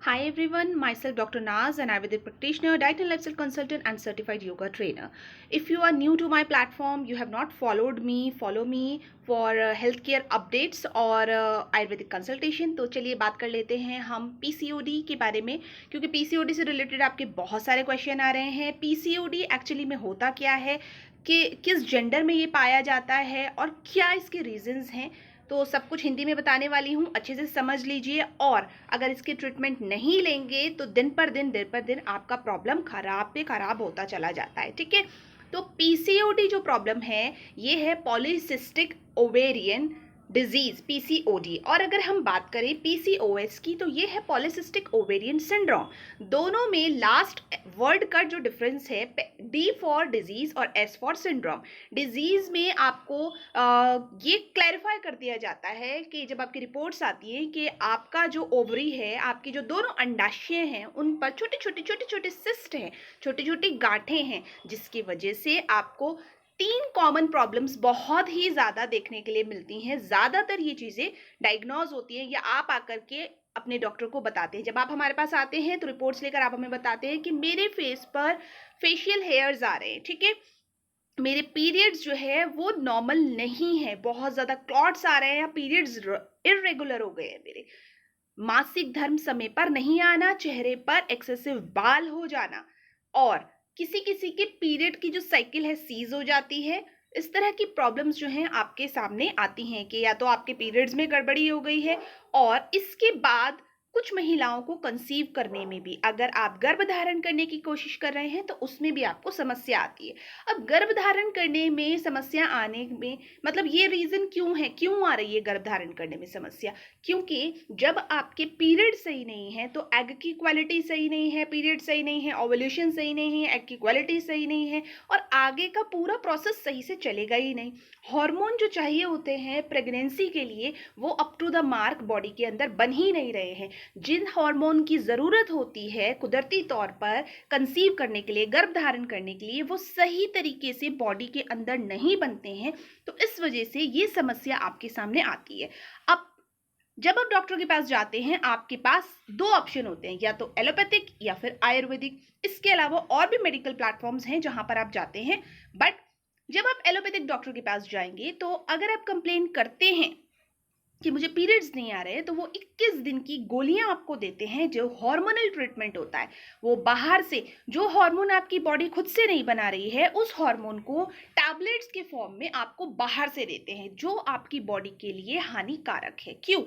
Hi everyone, myself Dr. Naz, an Ayurvedic practitioner, diet and lifestyle consultant and certified yoga trainer. If you are new to my platform, you have not followed me, follow me for healthcare updates और Ayurvedic consultation. तो चलिए बात कर लेते हैं हम PCOD के बारे में, क्योंकि पीसीओडी से रिलेटेड आपके बहुत सारे क्वेश्चन आ रहे हैं। पीसीओडी एक्चुअली में होता क्या है, कि किस जेंडर में ये पाया जाता है और क्या इसके रीजंस हैं, तो सब कुछ हिंदी में बताने वाली हूँ, अच्छे से समझ लीजिए। और अगर इसकी ट्रीटमेंट नहीं लेंगे तो दिन पर दिन आपका प्रॉब्लम खराब पे खराब होता चला जाता है। ठीक है, तो पीसीओडी जो प्रॉब्लम है ये है पॉलीसिस्टिक ओवेरियन डिजीज, पीसीओडी। और अगर हम बात करें पीसीओएस की तो ये है पॉलीसिस्टिक ओवेरियन सिंड्रोम। दोनों में लास्ट वर्ड का जो डिफरेंस है, डी फॉर डिजीज और एस फॉर सिंड्रोम। डिजीज में आपको ये क्लैरिफाई कर दिया जाता है कि जब आपकी रिपोर्ट्स आती है कि आपका जो ओवरी है, आपकी जो दोनों अंडाशय हैं, उन पर छोटे छोटे सिस्ट हैं, छोटी छोटी गांठें हैं, जिसकी वजह से आपको 3 कॉमन प्रॉब्लम्स बहुत ही ज़्यादा देखने के लिए मिलती हैं। ज़्यादातर ये चीज़ें डायग्नोज होती हैं या आप आकर के अपने डॉक्टर को बताते हैं। जब आप हमारे पास आते हैं तो रिपोर्ट्स लेकर आप हमें बताते हैं कि मेरे फेस पर फेशियल हेयर्स आ रहे हैं, ठीक है, मेरे पीरियड्स जो है वो नॉर्मल नहीं है, बहुत ज़्यादा क्लॉट्स आ रहे हैं या पीरियड्स इरेगुलर हो गए हैं, मेरे मासिक धर्म समय पर नहीं आना, चेहरे पर एक्सेसिव बाल हो जाना, और किसी किसी के पीरियड की जो साइकिल है सीज हो जाती है। इस तरह की प्रॉब्लम्स जो हैं आपके सामने आती हैं कि या तो आपके पीरियड्स में गड़बड़ी हो गई है, और इसके बाद कुछ महिलाओं को कंसीव करने में भी, अगर आप गर्भ धारण करने की कोशिश कर रहे हैं तो उसमें भी आपको समस्या आती है। अब गर्भ धारण करने में समस्या आने में मतलब ये रीजन क्यों है, क्यों आ रही है गर्भ धारण करने में समस्या? क्योंकि जब आपके पीरियड सही नहीं है तो एग की क्वालिटी सही नहीं है, पीरियड सही नहीं है, ओवुलेशन सही नहीं है, एग की क्वालिटी सही नहीं है, और आगे का पूरा प्रोसेस सही से चलेगा ही नहीं। हार्मोन जो चाहिए होते हैं प्रेगनेंसी के लिए वो up to the mark body के अंदर बन ही नहीं रहे हैं। जिन हार्मोन की ज़रूरत होती है कुदरती तौर पर कंसीव करने के लिए, गर्भ धारण करने के लिए, वो सही तरीके से बॉडी के अंदर नहीं बनते हैं। तो इस वजह से ये समस्या आपके सामने आती है। अब जब आप डॉक्टर के पास जाते हैं आपके पास 2 ऑप्शन होते हैं, या तो एलोपैथिक या फिर आयुर्वेदिक। इसके अलावा और भी मेडिकल प्लेटफॉर्म्स हैं जहां पर आप जाते हैं। बट जब आप एलोपैथिक डॉक्टर के पास जाएंगे तो अगर आप कंप्लेन करते हैं कि मुझे पीरियड्स नहीं आ रहे हैं, तो वो 21 दिन की गोलियां आपको देते हैं, जो हार्मोनल ट्रीटमेंट होता है। वो बाहर से जो हार्मोन आपकी बॉडी खुद से नहीं बना रही है, उस हार्मोन को टैबलेट्स के फॉर्म में आपको बाहर से देते हैं, जो आपकी बॉडी के लिए हानिकारक है। क्यों?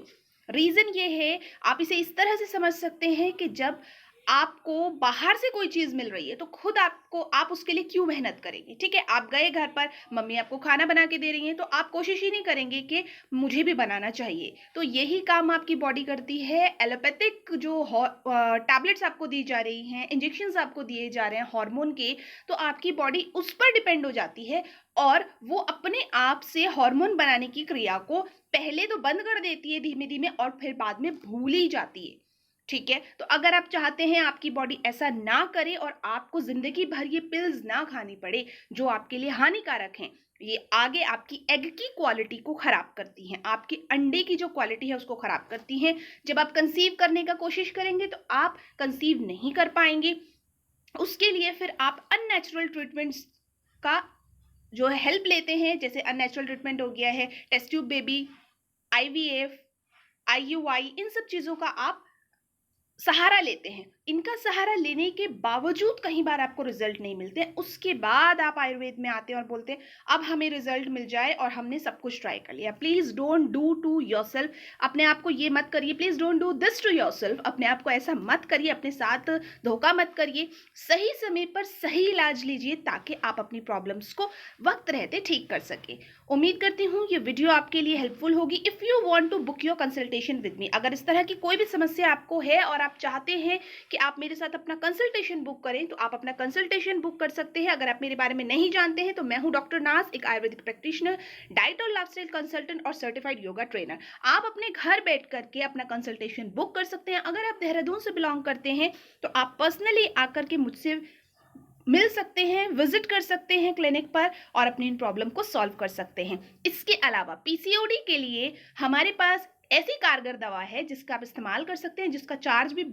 रीजन ये है, आप इसे इस तरह से समझ सकते हैं कि जब आपको बाहर से कोई चीज मिल रही है तो खुद आप उसके लिए क्यों मेहनत करेंगे? ठीक है, आप गए घर पर, मम्मी आपको खाना बना के दे रही है, तो आप कोशिश ही नहीं करेंगे कि मुझे भी बनाना चाहिए। तो यही काम आपकी बॉडी करती है। एलोपैथिक जो टैबलेट्स आपको दी जा रही हैं, इंजेक्शंस आपको दिए जा रहे हैं हार्मोन के, तो आपकी बॉडी उस पर डिपेंड हो जाती है, और वो अपने आप से हार्मोन बनाने की क्रिया को पहले तो बंद कर देती है धीमे धीमे, और फिर बाद में भूल ही जाती है। ठीक है, तो अगर आप चाहते हैं आपकी बॉडी ऐसा ना करे और आपको जिंदगी भर ये पिल्स ना खानी पड़े जो आपके लिए हानिकारक हैं, ये आगे आपकी एग की क्वालिटी को खराब करती हैं, आपके अंडे की जो क्वालिटी है उसको खराब करती हैं। जब आप कंसीव करने का कोशिश करेंगे तो आप कंसीव नहीं कर पाएंगे। उसके लिए फिर आप अननेचुरल ट्रीटमेंट्स का जो है हेल्प लेते हैं। जैसे अननेचुरल ट्रीटमेंट हो गया है test tube baby, IVF, IUI, इन सब चीजों का आप सहारा लेते हैं। इनका सहारा लेने के बावजूद कई बार आपको रिजल्ट नहीं मिलते हैं। उसके बाद आप आयुर्वेद में आते हैं और बोलते हैं अब हमें रिजल्ट मिल जाए और हमने सब कुछ ट्राई कर लिया। Please don't do to yourself, अपने आप को ये मत करिए। Please don't do this to yourself, अपने आप को ऐसा मत करिए, अपने साथ धोखा मत करिए। सही समय पर सही इलाज लीजिए ताकि आप अपनी प्रॉब्लम्स को वक्त रहते ठीक कर सके। उम्मीद करती हूँ ये वीडियो आपके लिए हेल्पफुल होगी। If you want to book your consultation with me, अगर इस तरह की कोई भी समस्या आपको है और आप चाहते हैं कि आप मेरे साथ अपना कंसल्टेशन बुक करें, तो आप अपना कंसल्टेशन बुक कर सकते हैं। अगर आप मेरे बारे में नहीं जानते हैं तो मैं हूं डॉक्टर नाज, एक आयुर्वेदिक प्रैक्टिशनर, डाइट और लाइफस्टाइल कंसल्टेंट और सर्टिफाइड योगा ट्रेनर। आप अपने घर बैठ करके अपना कंसल्टेशन बुक कर सकते हैं। अगर आप देहरादून से बिलोंग करते हैं तो आप पर्सनली आकर के मुझसे मिल सकते हैं, विजिट कर सकते हैं क्लिनिक पर और अपनी इन प्रॉब्लम को सॉल्व कर सकते हैं। इसके अलावा पीसीओडी के लिए हमारे पास ऐसी कारगर दवा है जिसका आप इस्तेमाल कर सकते हैं, जिसका चार्ज भी